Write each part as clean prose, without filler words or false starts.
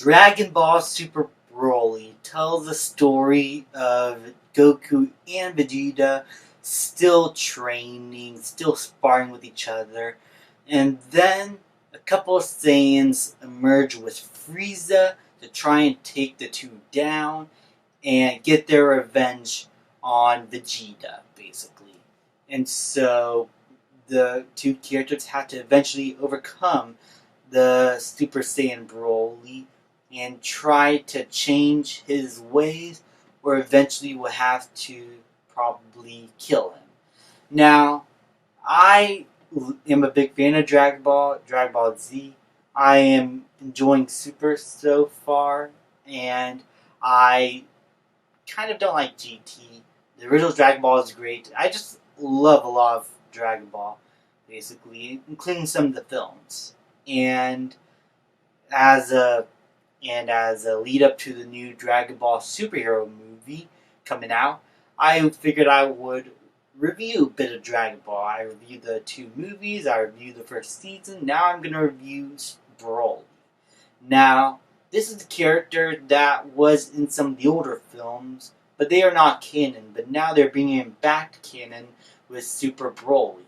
Dragon Ball Super Broly tells the story of Goku and Vegeta still training, still sparring with each other, and then a couple of Saiyans emerge with Frieza to try and take the two down and get their revenge on Vegeta, basically. And so the two characters have to eventually overcome the Super Saiyan Broly and try to change his ways, or eventually will have to probably kill him. Now, I am a big fan of Dragon Ball Z. I am enjoying Super so far, and I kind of don't like GT. The original Dragon Ball is great. I just love a lot of Dragon Ball, basically, including some of the films. And as a lead up to the new Dragon Ball superhero movie coming out, I figured I would review a bit of Dragon Ball. I reviewed the two movies, I reviewed the first season, now I'm going to review Broly. Now, this is the character that was in some of the older films, but they are not canon, but now they're bringing him back to canon with Super Broly.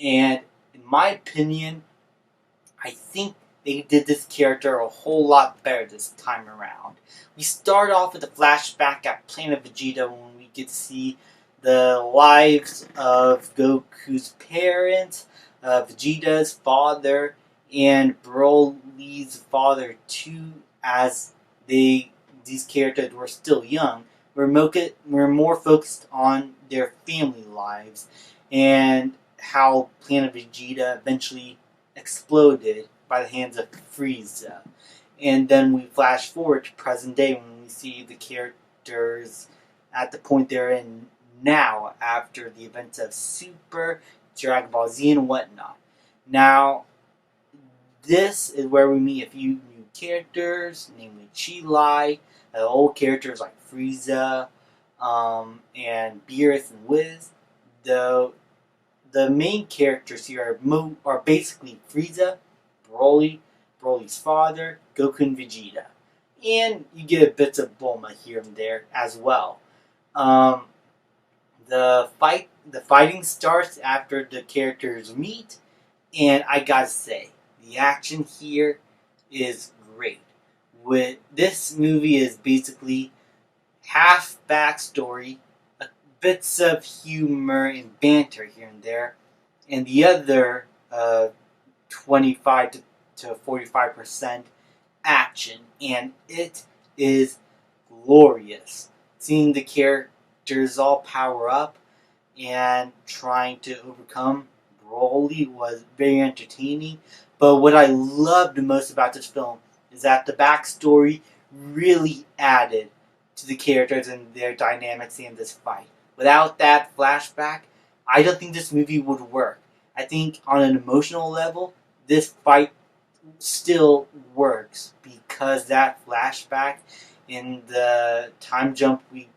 And in my opinion, I think they did this character a whole lot better this time around. We start off with a flashback at Planet Vegeta when we get to see the lives of Goku's parents, Vegeta's father, and Broly's father too, as these characters were still young. We're more focused on their family lives and how Planet Vegeta eventually exploded by the hands of Frieza. And then we flash forward to present day when we see the characters at the point they're in now after the events of Super, Dragon Ball Z, and whatnot. Now, this is where we meet a few new characters, namely Chi-Lai, old characters like Frieza, and Beerus and Whis. The main characters here are basically Frieza, Broly's father, Goku, and Vegeta. And you get a bit of Bulma here and there as well. The fighting starts after the characters meet, and I gotta say, the action here is great. This movie is basically half backstory, bits of humor and banter here and there, and the other 25 to 45% action, and it is glorious. Seeing the characters all power up and trying to overcome Broly was very entertaining. But what I loved the most about this film is that the backstory really added to the characters and their dynamics in this fight. Without that flashback, I don't think this movie would work. I think on an emotional level, this fight still works because that flashback in the time jump we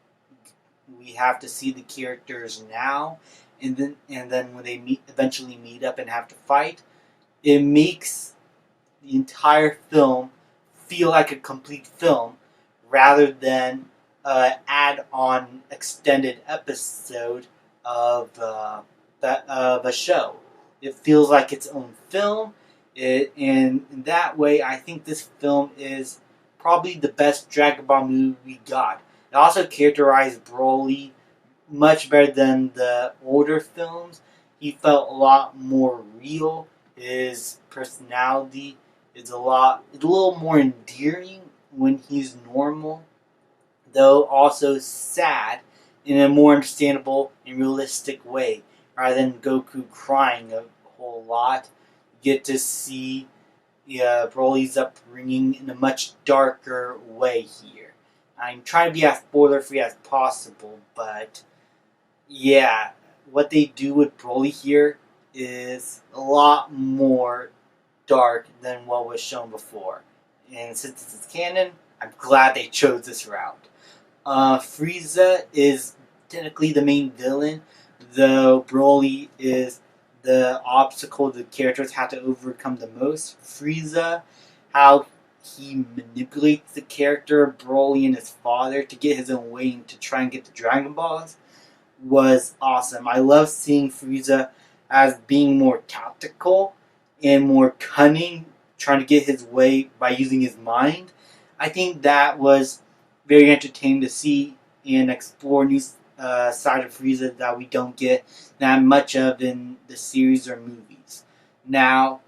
have to see the characters now, and then when they eventually meet up and have to fight, it makes the entire film feel like a complete film rather than add-on extended episode of a show. It feels like its own film, and in that way, I think this film is probably the best Dragon Ball movie we got. It also characterized Broly much better than the older films. He felt a lot more real. His personality is a little more endearing when he's normal, though also sad in a more understandable and realistic way, rather than Goku crying a whole lot. You get to see Broly's upbringing in a much darker way here. I'm trying to be as spoiler-free as possible, but yeah, what they do with Broly here is a lot more dark than what was shown before. And since this is canon, I'm glad they chose this route. Frieza is technically the main villain, though Broly is the obstacle the characters have to overcome the most. Frieza, how he manipulates the character of Broly and his father to get his own way and to try and get the Dragon Balls was awesome. I love seeing Frieza as being more tactical and more cunning, trying to get his way by using his mind. I think that was very entertaining to see and explore new side of Frieza that we don't get that much of in the series or movies. Now,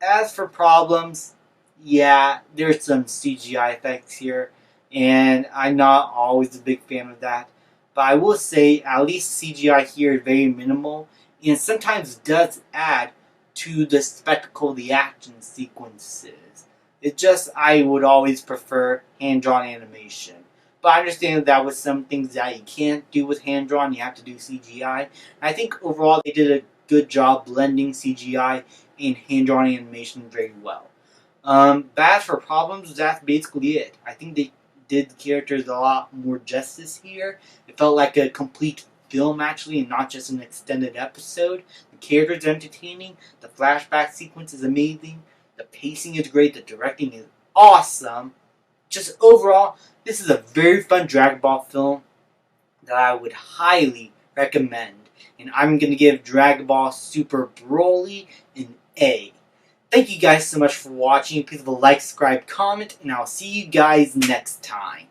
as for problems, yeah, there's some CGI effects here, and I'm not always a big fan of that. But I will say, at least CGI here is very minimal, and sometimes does add to the spectacle of the action sequences. It's just, I would always prefer hand-drawn animation. But I understand that with some things that you can't do with hand-drawn, you have to do CGI. I think overall they did a good job blending CGI and hand-drawn animation very well. Bad for problems, that's basically it. I think they did the characters a lot more justice here. It felt like a complete film, actually, and not just an extended episode. The characters are entertaining, the flashback sequence is amazing, the pacing is great, the directing is awesome. Just overall, this is a very fun Dragon Ball film that I would highly recommend. And I'm going to give Dragon Ball Super Broly an A. Thank you guys so much for watching. Please leave a like, subscribe, comment, and I'll see you guys next time.